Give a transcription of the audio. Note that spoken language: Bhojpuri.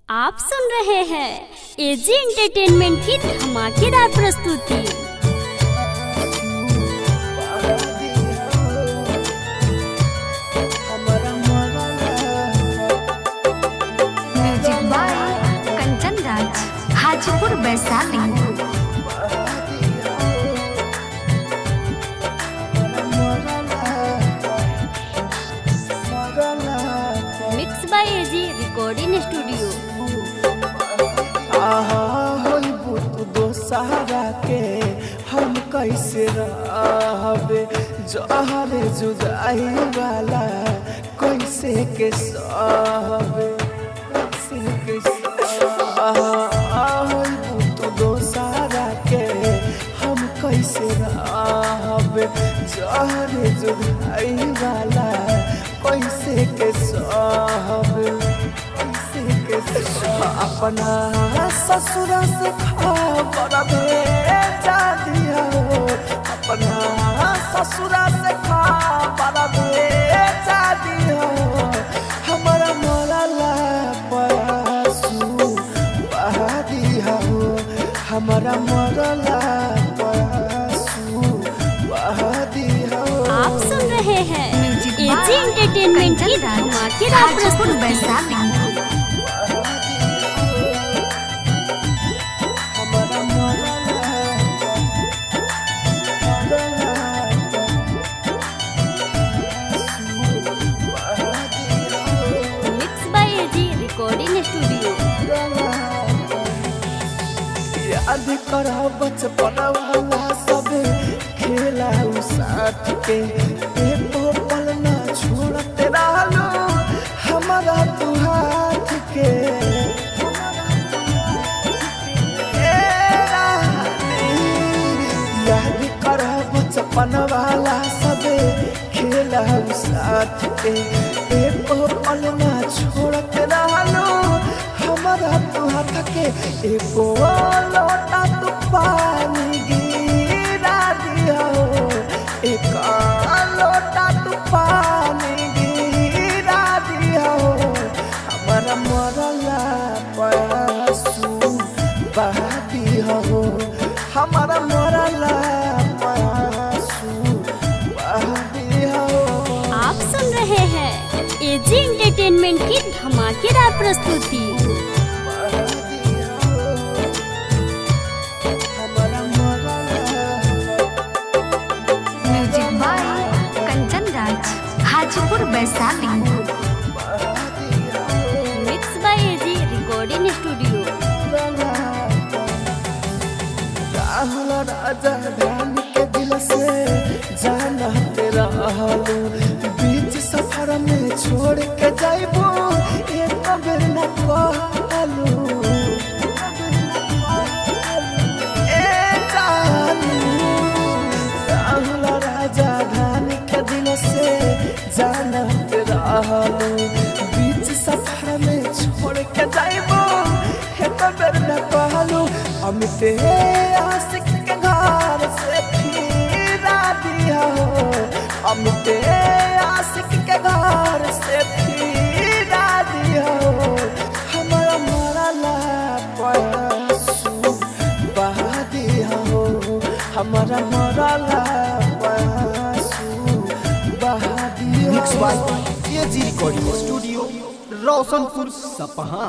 आप सुन रहे हैं एजी एंटरटेनमेंट की धमाकेदार प्रस्तुति। Music by Kanchan Raj, Hajipur Vaishali. Mix by AG recording studio. दोसरा के हम कैसे रहबे, जहरे जुदाई वाला कैसे के सहबे, कैसे के सहबे। दोसरा के हम कैसे रहबे, जहरे जुदाई वाला कैसे के सहबे, अपना ससुर से खबर भेजा दिया हो, अपना ससुर से खबर भेजा दिया हो। हमारा मरला पयासू बहा दिया हो, हमारा मरला पयासू बहा दिया हो। आप सुन रहे हैं एजी एंटरटेनमेंट की धमाकेदार हाजीपुर प्रस्तुति। Vaishali. Mix by AG recording studio. याद कर बचपन वाला सब खेला साथ के, एको पल ना छोड़ते रहलो हमारा तू हाथ के। याद कर बचपन वाला सब खेला साथ के, एको पल ना छोड़ते रहलो हमारा तू हाथ के। एको लोटा तू पानी गिरा दिया हो, एक लोटा तू पानी गिरा दिया हो। हमारा मरला पयासू बहा दिया हो, हमारा मरला पयासू बहा दिया हो। आप सुन रहे हैं एजी एंटरटेनमेंट की धमाकेदार प्रस्तुति। Music by Kanchan Raj, Hajipur Vaishali. Mix by AG recording studio. Rahul Raja ध्यान के दिल से जाना तेरा हालू, बीच सफर में छोड़ के जाइबो एक बेर न कहलू। ए जानू राहुल राजा ध्यान के दिल से जाना तेरा हालू, बीच सफर में छोड़ के जाइबो एक बेर न कहलू। अमित आशिक के घर से फिरा दिया हो, अमित आशिक के घर से फिरा दिया हो। हमारा मरला पयासू बहा दिया हो, हमारा मरला पयासू बहा दिया हो। Mix by AG recording studio, Roshanpur Sapaha.